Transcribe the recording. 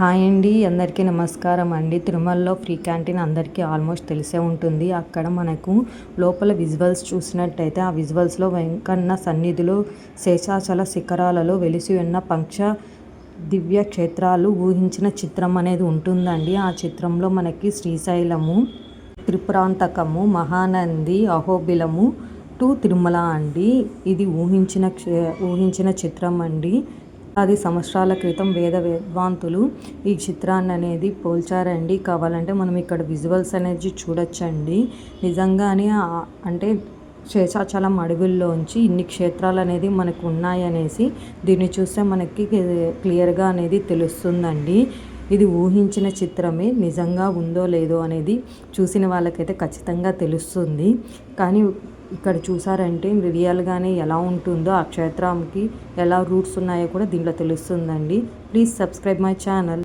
Hi అండి, అందరికీ నమస్కారం అండి. తిరుమలలో ఫ్రీ క్యాంటీన్ అందరికీ ఆల్మోస్ట్ తెలిసే ఉంటుంది. అక్కడ మనకు లోపల విజువల్స్ చూసినట్టయితే ఆ విజువల్స్లో వెంకన్న సన్నిధిలో శేషాచల శిఖరాలలో వెలిసి ఉన్న పంచ దివ్య క్షేత్రాలు ఊహించిన చిత్రం అనేది ఉంటుందండి. ఆ చిత్రంలో మనకి శ్రీశైలము, త్రిపురాంతకము, మహానంది, అహోబిలము టు తిరుమల అండి. ఇది ఊహించిన చిత్రం అండి. 10 సంవత్సరాల క్రితం వేదాంతులు ఈ చిత్రాన్ని అనేది పోల్చారండి. కావాలంటే మనం ఇక్కడ విజువల్స్ అనేది చూడొచ్చండి. నిజంగానే అంటే శేషాచలం అడవుల్లోంచి ఇన్ని క్షేత్రాలు అనేది మనకు ఉన్నాయనేసి దీన్ని చూస్తే మనకి క్లియర్గా అనేది తెలుస్తుందండి. ఇది ఊహించిన చిత్రమే, నిజంగా ఉందో లేదో అనేది చూసిన వాళ్ళకైతే ఖచ్చితంగా తెలుస్తుంది. కానీ ఇక్కడ చూసారంటే రియల్గానే ఎలా ఉంటుందో, ఆ క్షేత్రానికి ఎలా రూట్స్ ఉన్నాయో కూడా దీంట్లో తెలుస్తుందండి. Please subscribe my channel.